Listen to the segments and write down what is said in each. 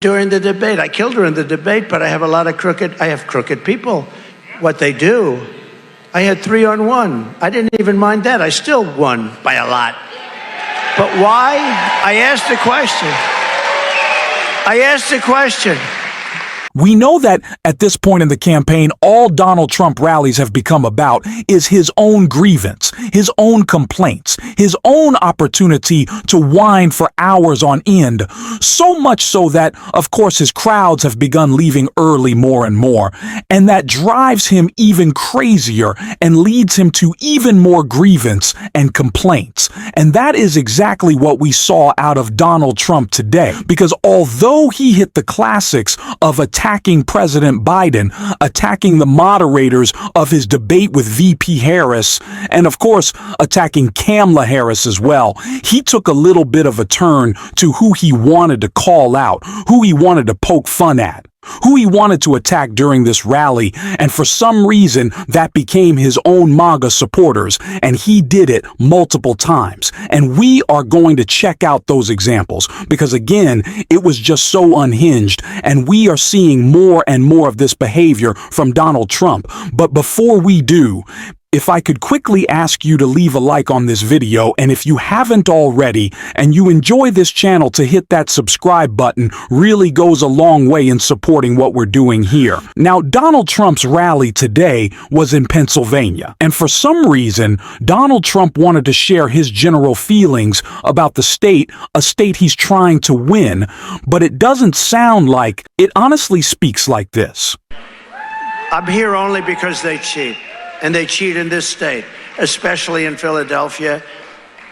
during the debate. I killed her in the debate, but I have crooked people. What they do, I had 3-on-1. I didn't even mind that. I still won by a lot. But why? I asked the question. We know that at this point in the campaign, all Donald Trump rallies have become about is his own grievance, his own complaints, his own opportunity to whine for hours on end. So much so that, of course, his crowds have begun leaving early more and more. And that drives him even crazier and leads him to even more grievance and complaints. And that is exactly what we saw out of Donald Trump today. Because although he hit the classics of attacking President Biden, attacking the moderators of his debate with VP Harris, and of course, attacking Kamala Harris as well, he took a little bit of a turn to who he wanted to call out, who he wanted to poke fun at, who he wanted to attack during this rally, and for some reason that became his own MAGA supporters, and he did it multiple times. And we are going to check out those examples because, again, it was just so unhinged, and we are seeing more and more of this behavior from Donald Trump. But before we do, if I could quickly ask you to leave a like on this video, and if you haven't already and you enjoy this channel, to hit that subscribe button really goes a long way in supporting what we're doing here. Now, Donald Trump's rally today was in Pennsylvania, and for some reason, Donald Trump wanted to share his general feelings about the state, a state he's trying to win, but it doesn't sound like it. Honestly speaks like this. I'm here only because they cheat. And they cheat in this state, especially in Philadelphia.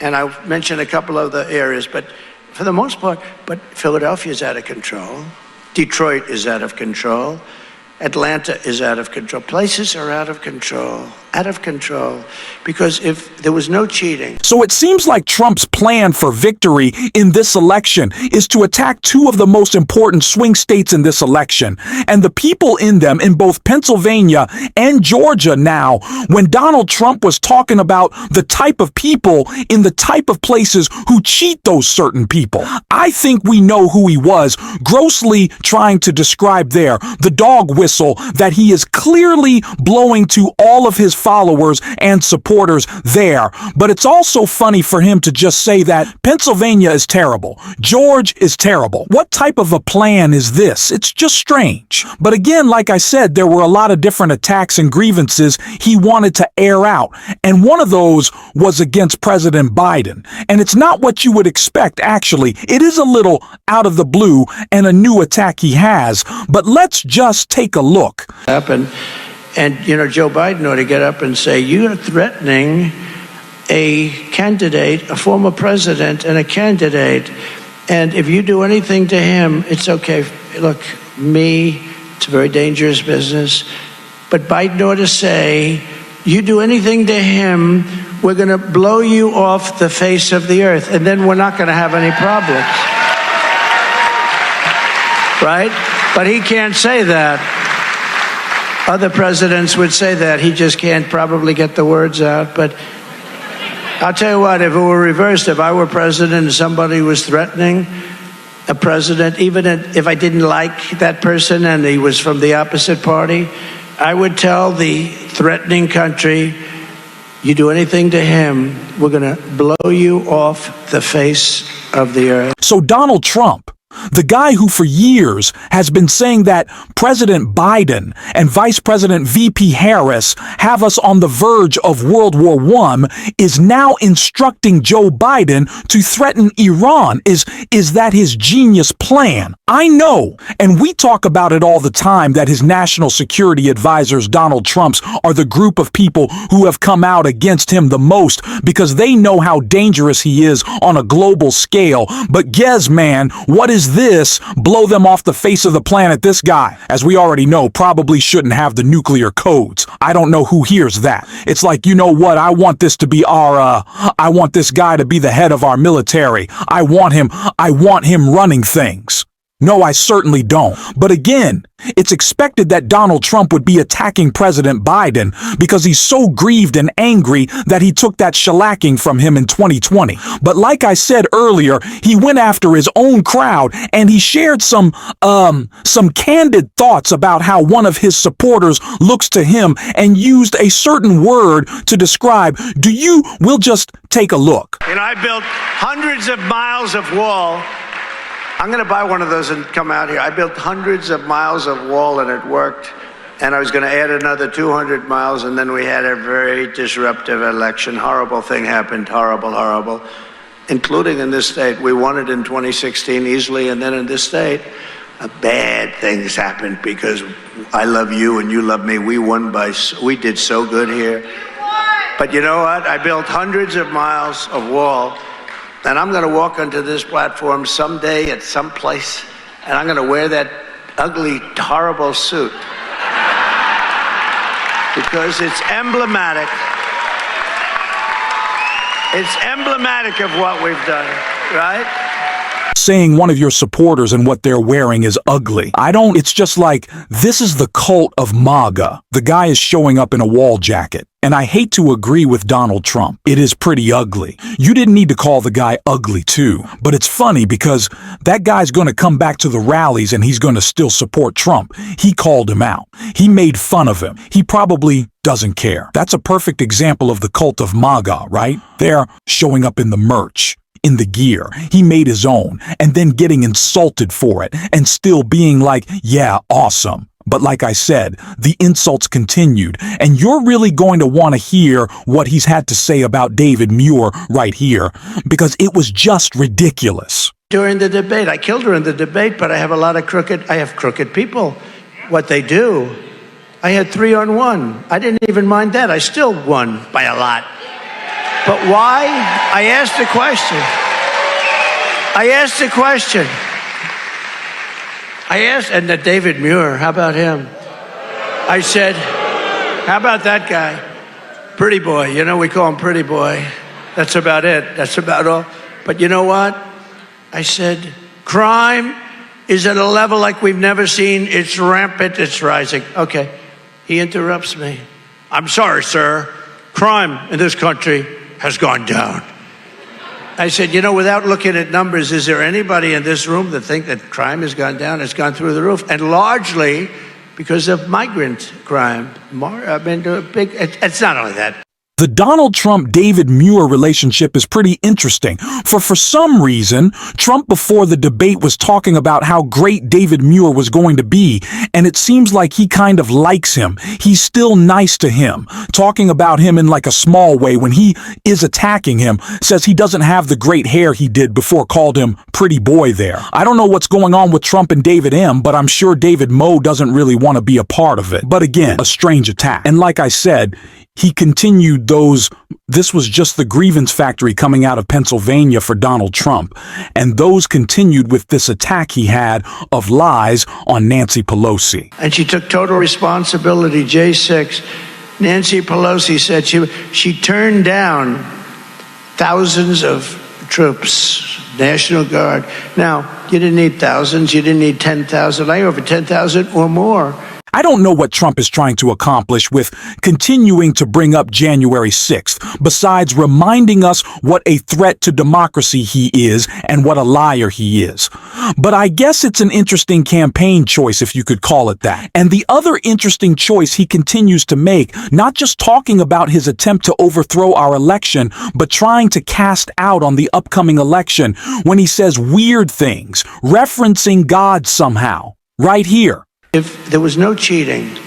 And I mentioned a couple of the areas, but for the most part, but Philadelphia is out of control. Detroit is out of control. Atlanta is out of control. Places are out of control, because if there was no cheating. So it seems like Trump's plan for victory in this election is to attack two of the most important swing states in this election, and the people in them in both Pennsylvania and Georgia. Now, when Donald Trump was talking about the type of people in the type of places who cheat those certain people, I think we know who he was grossly trying to describe there, the dog whistle that he is clearly blowing to all of his followers and supporters there. But it's also funny for him to just say that Pennsylvania is terrible, George is terrible. What type of a plan is this? It's just strange. But again, like I said, there were a lot of different attacks and grievances he wanted to air out, and one of those was against President Biden. And it's not what you would expect, actually. It is a little out of the blue and a new attack he has, but let's just take a look. And Joe Biden ought to get up and say, you're threatening a candidate, a former president and a candidate, and if you do anything to him, it's okay. Look, it's a very dangerous business, but Biden ought to say, you do anything to him, we're going to blow you off the face of the earth, and then we're not going to have any problems. Right? But he can't say that. Other presidents would say that. He just can't probably get the words out. But I'll tell you what, if it were reversed, if I were president and somebody was threatening a president, even if I didn't like that person and he was from the opposite party, I would tell the threatening country, you do anything to him, we're going to blow you off the face of the earth. So Donald Trump, the guy who for years has been saying that President Biden and Vice President VP Harris have us on the verge of World War I, is now instructing Joe Biden to threaten Iran. Is that his genius plan? I know, and we talk about it all the time, that his national security advisors, Donald Trump's, are the group of people who have come out against him the most because they know how dangerous he is on a global scale. But guess, man, what is this? Blow them off the face of the planet. This guy, as we already know, probably shouldn't have the nuclear codes. I don't know who hears that. It's like, you know what? I want this to be I want this guy to be the head of our military. I want him running things. No, I certainly don't. But again, it's expected that Donald Trump would be attacking President Biden because he's so grieved and angry that he took that shellacking from him in 2020. But like I said earlier, he went after his own crowd and he shared some candid thoughts about how one of his supporters looks to him and used a certain word to describe. We'll just take a look. You know, I built hundreds of miles of wall. I'm going to buy one of those and come out here. I built hundreds of miles of wall and it worked. And I was going to add another 200 miles, and then we had a very disruptive election. Horrible thing happened, horrible, including in this state. We won it in 2016 easily, and then in this state, bad things happened because I love you and you love me. We did so good here. But you know what? I built hundreds of miles of wall. And I'm going to walk onto this platform someday at some place, and I'm going to wear that ugly, horrible suit because it's emblematic. It's emblematic of what we've done, right? Saying one of your supporters and what they're wearing is ugly. It's just like, this is the cult of MAGA. The guy is showing up in a wall jacket. And I hate to agree with Donald Trump. It is pretty ugly. You didn't need to call the guy ugly too. But it's funny because that guy's going to come back to the rallies and he's going to still support Trump. He called him out. He made fun of him. He probably doesn't care. That's a perfect example of the cult of MAGA, right? They're showing up in the merch, in the gear he made his own, and then getting insulted for it and still being like, yeah, awesome. But like I said, the insults continued, and you're really going to want to hear what he's had to say about David Muir right here, because it was just ridiculous. During the debate, I killed her in the debate, but I have crooked people. What they do, I had 3-on-1. I didn't even mind that. I still won by a lot. But why? I asked the question. And that David Muir, how about him? I said, how about that guy? Pretty boy. You know, we call him pretty boy. That's about it. That's about all. But you know what? I said, crime is at a level like we've never seen. It's rampant. It's rising. Okay. He interrupts me. I'm sorry, sir. Crime in this country has gone down. I said, you know, without looking at numbers, is there anybody in this room that think that crime has gone down? It's gone through the roof, and largely because of migrant crime. It's not only that. The Donald Trump-David Muir relationship is pretty interesting. For some reason, Trump before the debate was talking about how great David Muir was going to be, and it seems like he kind of likes him. He's still nice to him, talking about him in like a small way when he is attacking him, says he doesn't have the great hair he did before, called him pretty boy there. I don't know what's going on with Trump and David M., but I'm sure David Mo doesn't really want to be a part of it. But again, a strange attack. And like I said, he continued this was just the grievance factory coming out of Pennsylvania for Donald Trump. And those continued with this attack he had of lies on Nancy Pelosi. And she took total responsibility, J6. Nancy Pelosi said she turned down thousands of troops, National Guard. Now, you didn't need thousands, you didn't need 10,000, I over 10,000 or more. I don't know what Trump is trying to accomplish with continuing to bring up January 6th, besides reminding us what a threat to democracy he is and what a liar he is. But I guess it's an interesting campaign choice, if you could call it that. And the other interesting choice he continues to make, not just talking about his attempt to overthrow our election, but trying to cast out on the upcoming election when he says weird things, referencing God somehow, right here. If there was no cheating,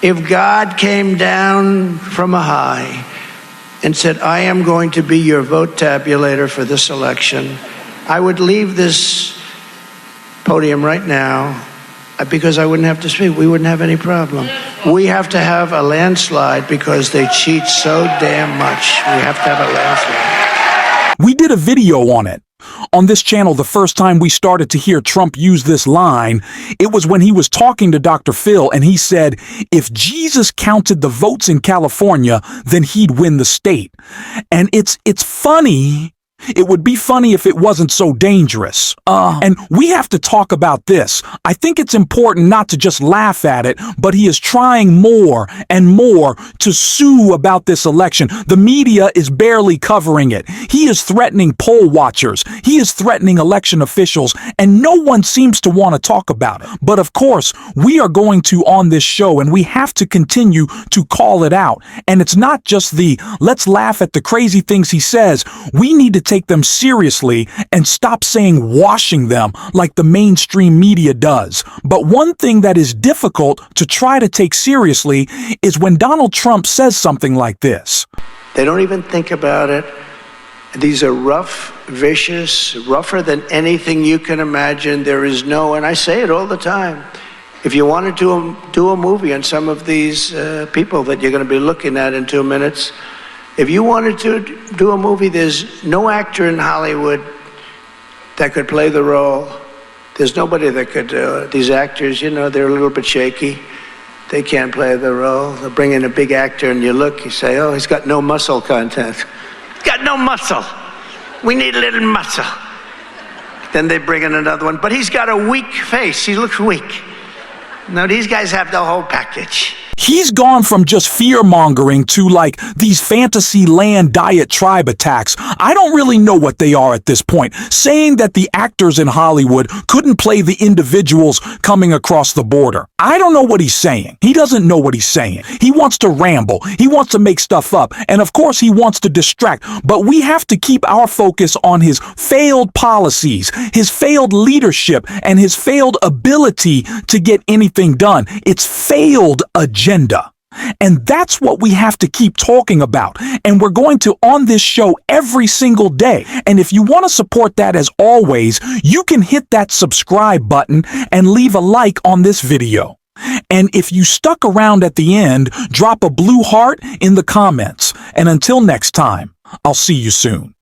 if God came down from a high and said, I am going to be your vote tabulator for this election, I would leave this podium right now because I wouldn't have to speak. We wouldn't have any problem. We have to have a landslide because they cheat so damn much. We have to have a landslide. We did a video on it. On this channel, the first time we started to hear Trump use this line, it was when he was talking to Dr. Phil and he said, if Jesus counted the votes in California, then he'd win the state. And it's funny It would be funny if it wasn't so dangerous. And we have to talk about this. I think it's important not to just laugh at it, but he is trying more and more to sue about this election. The media is barely covering it. He is threatening poll watchers. He is threatening election officials, and no one seems to want to talk about it. But of course, we are going to on this show, and we have to continue to call it out. And it's not just the let's laugh at the crazy things he says. We need to take them seriously and stop saying washing them like the mainstream media does. But one thing that is difficult to try to take seriously is when Donald Trump says something like this. They don't even think about it. These are rough, vicious, rougher than anything you can imagine. There is no, and I say it all the time, if you wanted to do a movie on some of these people that you're going to be looking at in 2 minutes, if you wanted to do a movie, there's no actor in Hollywood that could play the role. There's nobody that could do it. These actors, you know, they're a little bit shaky. They can't play the role. They'll bring in a big actor and you look, you say, oh, he's got no muscle content. He's got no muscle. We need a little muscle. Then they bring in another one, but he's got a weak face. He looks weak. No, these guys have the whole package. He's gone from just fear-mongering to like these fantasy land diet tribe attacks. I don't really know what they are at this point. Saying that the actors in Hollywood couldn't play the individuals coming across the border. I don't know what he's saying. He doesn't know what he's saying. He wants to ramble. He wants to make stuff up. And of course he wants to distract. But we have to keep our focus on his failed policies, his failed leadership, and his failed ability to get anything done. It's failed agenda. And that's what we have to keep talking about. And we're going to on this show every single day. And if you want to support that, as always, you can hit that subscribe button and leave a like on this video. And if you stuck around at the end, drop a blue heart in the comments. And until next time, I'll see you soon.